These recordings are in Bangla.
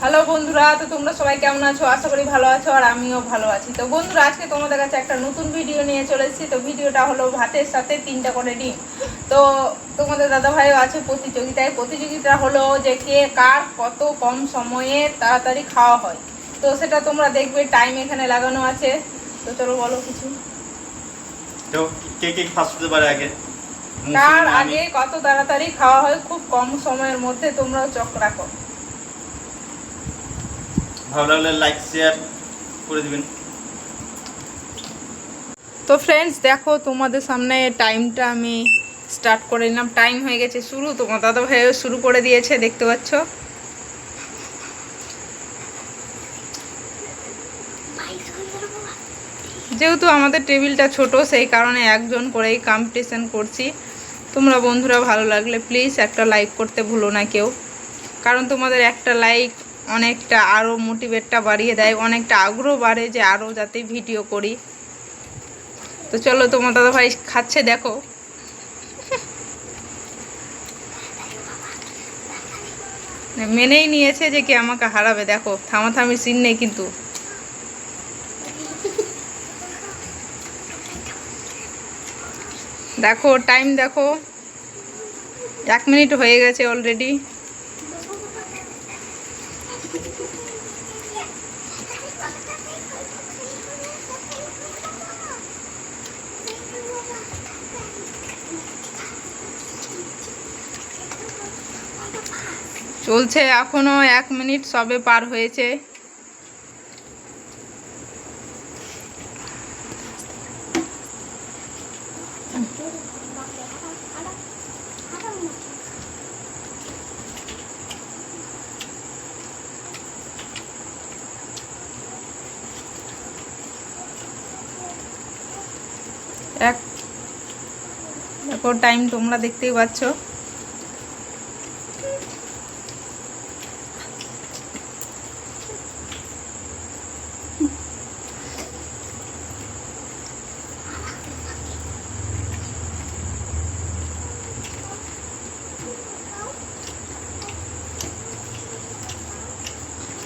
হ্যালো বন্ধুরা, তো তোমরা সবাই কেমন আছো? আশা করি ভালো আছো আর আমিও ভালো আছি। তো বন্ধুরা, আজকে তোমাদের কাছে একটা নতুন ভিডিও নিয়ে চলে এসেছি। তো ভিডিওটা হলো ভাতের সাথে 3টা করে ডিম। তো তোমাদের দাদাভাইও আছে প্রতিযোগিতায়। প্রতিযোগিতা হলো যে কে কার কত কম সময়ে তাড়াতাড়ি খাওয়া হয়। তো সেটা তোমরা দেখবে, টাইম এখানে লাগানো আছে। তো চলো বলো কিছু। তো কে কে ফার্স্ট হতে পারে আগে? কার আগে কত তাড়াতাড়ি খাওয়া হয় খুব কম সময়ের মধ্যে, তোমরাও চক রাখো। ভালো লাগলে লাইক শেয়ার করে দিবেন। তো ফ্রেন্ডস, দেখো তোমাদের সামনে টাইমটা আমি স্টার্ট করে নিলাম। টাইম হয়ে গেছে শুরু। তোমার দাদা ভাইও শুরু করে দিয়েছে, দেখতে পাচ্ছ। যেহেতু আমাদের টেবিলটা ছোট, সেই কারণে একজন করেই কম্পিটিশন করছি। তোমরা বন্ধুরা ভালো লাগলে প্লিজ একটা লাইক করতে ভুলো না কেউ, কারণ তোমাদের একটা লাইক অনেকটা আরও মোটিভেটটা বাড়িয়ে দেয়, অনেকটা আগ্রহ বাড়ে যে আরও যাতে ভিডিও করি। তো চলো, তোমার দাদা ভাই খাচ্ছে, দেখো। মেনেই নিয়েছে যে কে আমাকে হারাবে। দেখো, থামাথামির সিন নেই কিন্তু। দেখো টাইম, দেখো 1 মিনিট হয়ে গেছে অলরেডি। চলছে এখনো, 1 মিনিট সবে পার হয়েছে। দেখো টাইম তোমরা দেখতেই পাচ্ছ।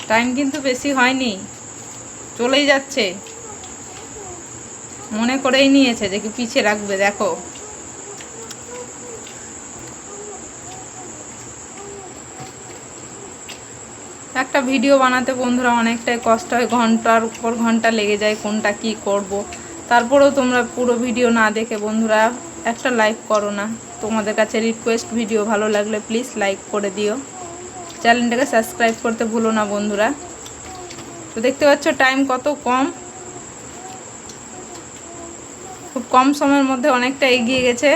টাইম কিন্তু বেশি হয়নি, চলেই যাচ্ছে। মনে করেই নিয়েছে যে কি পিছিয়ে রাখবে। দেখো একটা ভিডিও বানাতে বন্ধুরা অনেকটাই কষ্ট হয়, ঘন্টার উপর ঘন্টা লেগে যায় কোনটা কি করব। তারপরেও তোমরা পুরো ভিডিও না দেখে বন্ধুরা একটা লাইক করো না। তোমাদের কাছে রিকোয়েস্ট, ভিডিও ভালো লাগলে প্লিজ লাইক করে দিও, চ্যানেলটাকে সাবস্ক্রাইব করতে ভুলো না বন্ধুরা। তো দেখতে পাচ্ছ টাইম কত কম, খুব কম সময়ের মধ্যে অনেকটা এগিয়ে গেছে।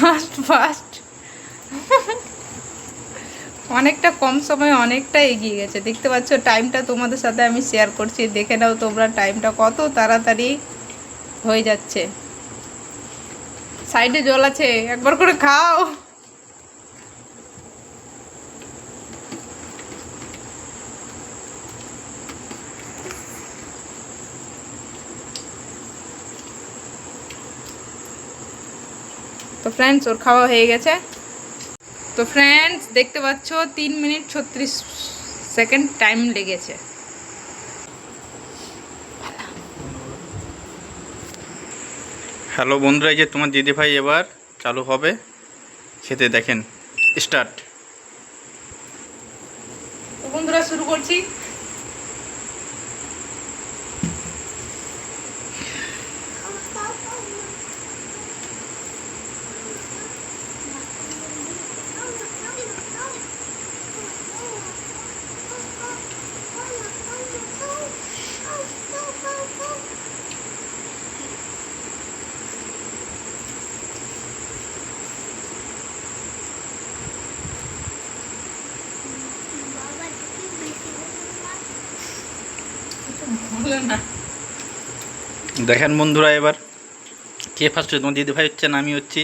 ফাস্ট ফাস্ট, অনেকটা কম সময়ে অনেকটা এগিয়ে গেছে। দেখতে পাচ্ছ টাইমটা তোমাদের সাথে আমি শেয়ার করছি, দেখে নাও তোমরা টাইমটা কত তাড়াতাড়ি হয়ে যাচ্ছে। সাইডে জল আছে, একবার করে খাও। তো ফ্রেন্ডস, ওর খাওয়া হয়ে গেছে। তো ফ্রেন্ডস দেখতে পাচ্ছ 3 মিনিট 36 সেকেন্ড টাইম লেগেছে। হ্যালো বন্ধুরা, এই যে তোমার দিদি ভাই এবার চালু হবে খেতে। দেখেন, স্টার্ট। তো বন্ধুরা শুরু করছি। দেখেন বন্ধুরা এবার কে ফার্স্ট হচ্ছে? তোমার দিদিভাই হচ্ছে না আমি হচ্ছি।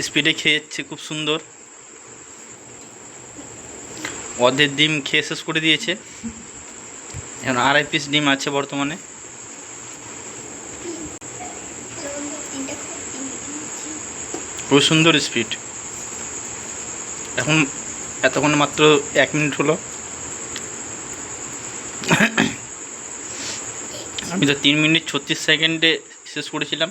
স্পিডে খেয়ে যাচ্ছে, খুব সুন্দর। অর্ধেক ডিম খেয়ে শেষ করে দিয়েছে, এখন 2.5 পিস ডিম আছে বর্তমানে। খুব সুন্দর স্পিড। এখন এতক্ষণ মাত্র 1 মিনিট হলো। আমি তো 3 মিনিট 36 সেকেন্ডে শেষ করেছিলাম।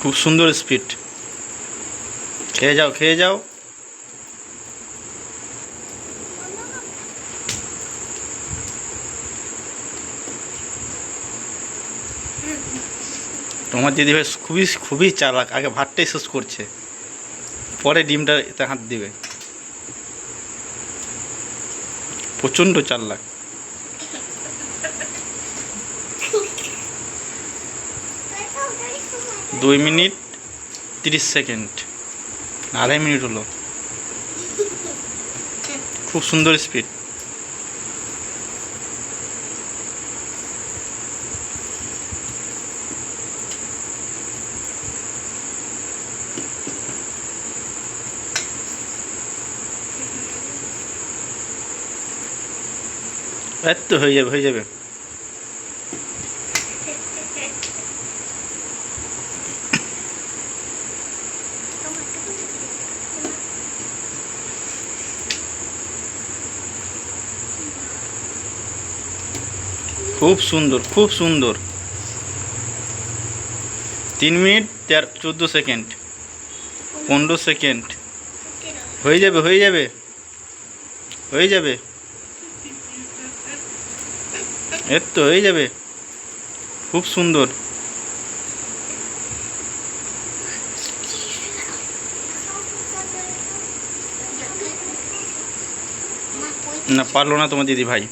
খুব সুন্দর স্পিড। খেয়ে যাও, খেয়ে যাও। তোমার দিদিভাই খুবই খুবই চালাক, আগে ভাতটাই শেষ করছে, পরে ডিমটা হাত দিবে। প্রচণ্ড চালাক। 2 মিনিট 30 সেকেন্ড, 2.5 মিনিট হলো। খুব সুন্দর স্পিড। এত হয়ে যাবে, হয়ে যাবে। খুব সুন্দর, খুব সুন্দর। 3 মিনিট 14 সেকেন্ড, 15 সেকেন্ড। হয়ে যাবে, হয়ে যাবে, হয়ে যাবে। এর তো হয়ে যাবে। খুব সুন্দর। না, পারলো না তোমার দিদি ভাই।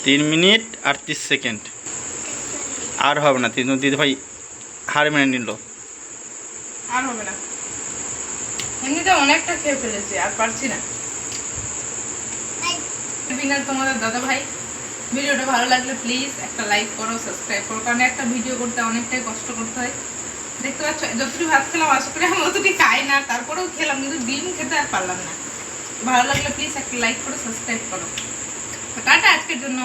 3 মিনিট 38 সেকেন্ড। আর হবে না, দিদি ভাই হার মেনে নিল। আর হবে না, এমনিতে অনেকটা খেয়ে ফেলেছি, আর পারছি না। বিনার তোমাদের দাদা ভাই, ভিডিওটা ভালো লাগলে প্লিজ একটা লাইক করো, সাবস্ক্রাইব করো, কারণ একটা ভিডিও করতে অনেকটাই কষ্ট করতে হয়। দেখতে পাচ্ছ যতটুকু ভাত খেলাম, আশা করি আমি অতটুকু খাই না, তারপরেও খেলাম, কিন্তু ডিম খেতে আর পারলাম না। ভালো লাগলে প্লিজ একটা লাইক করো, সাবস্ক্রাইব করো। টাটা আজকের জন্য।